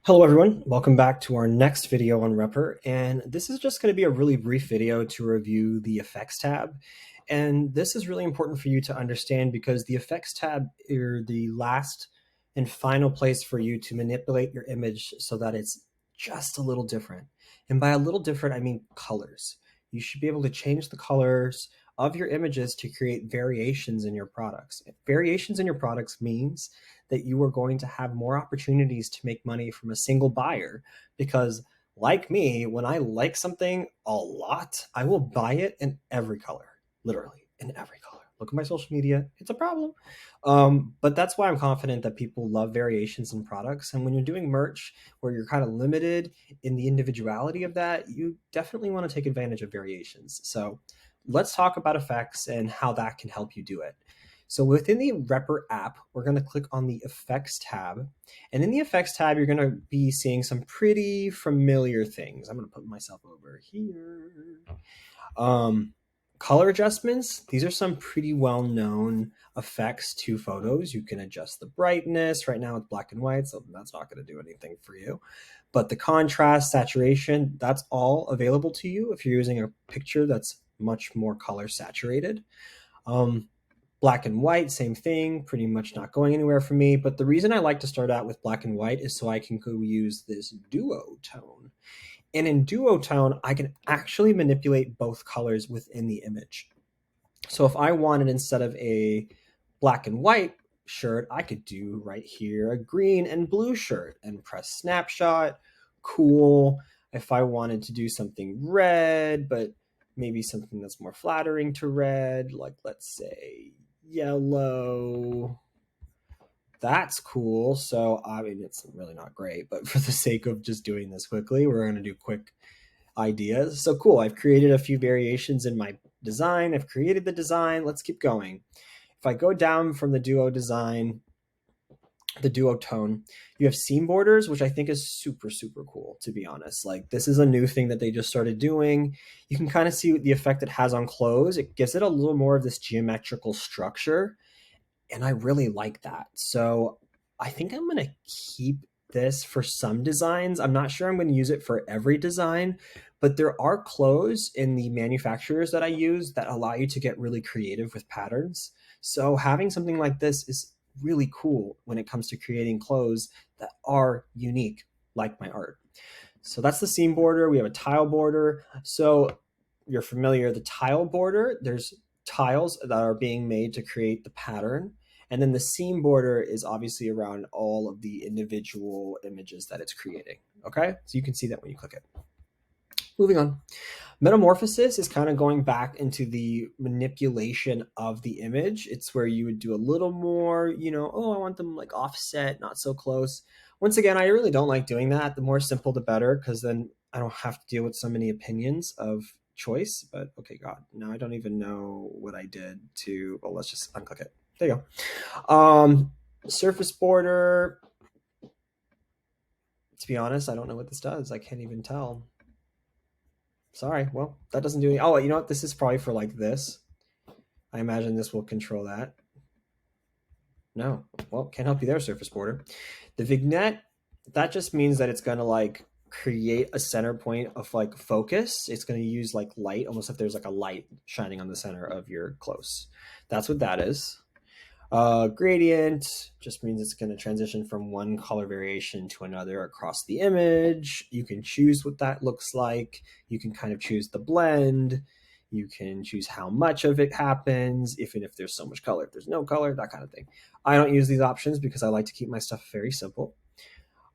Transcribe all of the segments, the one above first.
Hello everyone, welcome back to our next video on Repper, and this is just going to be a really brief video to review the Effects tab. And this is really important for you to understand because the Effects tab are the last and final place for you to manipulate your image so that it's just a little different. And by a little different, I mean colors. You should be able to change the colors of your images to create variations in your products. Variations in your products means that you are going to have more opportunities to make money from a single buyer because like me, when I like something a lot, I will buy it in every color, literally in every color. Look at my social media, it's a problem. But that's why I'm confident that people love variations in products. And when you're doing merch where you're kind of limited in the individuality of that, you definitely want to take advantage of variations. So let's talk about effects and how that can help you do it. So within the Repper app, we're going to click on the Effects tab. And in the Effects tab, you're going to be seeing some pretty familiar things. I'm going to put myself over here. Color adjustments. These are some pretty well-known effects to photos. You can adjust the brightness. Right now it's black and white, so that's not going to do anything for you. But the contrast, saturation, that's all available to you if you're using a picture that's much more color saturated. Black and white, same thing, pretty much not going anywhere for me. But the reason I like to start out with black and white is so I can go use this duo tone. And in duotone, I can actually manipulate both colors within the image. So if I wanted, instead of a black and white shirt, I could do right here a green and blue shirt and press snapshot. Cool. If I wanted to do something red, but maybe something that's more flattering to red, like let's say yellow, that's cool. So, I mean, it's really not great, but for the sake of just doing this quickly, we're going to do quick ideas. So cool. I've created a few variations in my design. I've created the design. Let's keep going. If I go down from the duo design, the duo tone, you have seam borders, which I think is super, super cool, to be honest. Like, this is a new thing that they just started doing. You can kind of see the effect it has on clothes. It gives it a little more of this geometrical structure. And I really like that. So I think I'm going to keep this for some designs. I'm not sure I'm going to use it for every design, but there are clothes in the manufacturers that I use that allow you to get really creative with patterns. So having something like this is really cool when it comes to creating clothes that are unique, like my art. So that's the seam border. We have a tile border. So you're familiar, the tile border, there's tiles that are being made to create the pattern. And then the seam border is obviously around all of the individual images that it's creating. Okay, so you can see that when you click it. Moving on. Metamorphosis is kind of going back into the manipulation of the image. It's where you would do a little more, oh, I want them like offset, not so close. Once again, I really don't like doing that. The more simple, the better, because then I don't have to deal with so many opinions of choice. But okay, God, now I don't even know what I did to, well, let's just unclick it. There you go. Surface border. To be honest, I don't know what this does. I can't even tell. Sorry. Well, that doesn't do any. Oh, you know what? This is probably for like this. I imagine this will control that. No. Well, can't help you there, surface border. The vignette, that just means that it's going to like create a center point of like focus. It's going to use like light, almost if there's like a light shining on the center of your close. That's what that is. Gradient just means it's going to transition from one color variation to another across the image. You can choose what that looks like. You can kind of choose the blend. You can choose how much of it happens, even if there's so much color, if there's no color, that kind of thing. I don't use these options because I like to keep my stuff very simple.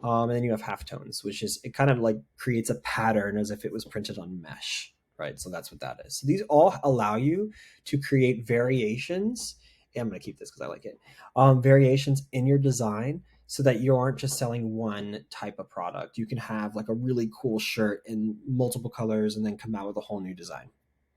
And then you have halftones, which is, it kind of like creates a pattern as if it was printed on mesh, right? So that's what that is. So these all allow you to create variations. I'm going to keep this because I like it. Variations in your design so that you aren't just selling one type of product. You can have like a really cool shirt in multiple colors and then come out with a whole new design.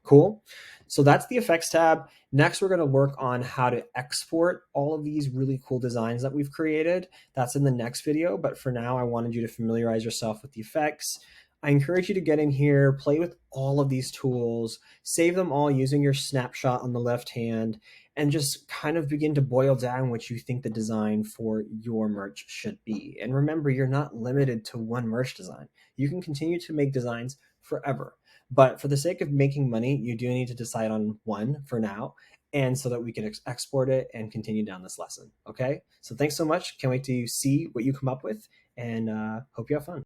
Cool. So that's the effects tab. Next, we're going to work on how to export all of these really cool designs that we've created. That's in the next video. But for now, I wanted you to familiarize yourself with the effects. I encourage you to get in here, play with all of these tools, save them all using your snapshot on the left hand, and just kind of begin to boil down what you think the design for your merch should be. And remember, you're not limited to one merch design. You can continue to make designs forever. But for the sake of making money, you do need to decide on one for now, and so that we can export it and continue down this lesson. Okay. So thanks so much. Can't wait to see what you come up with, and hope you have fun.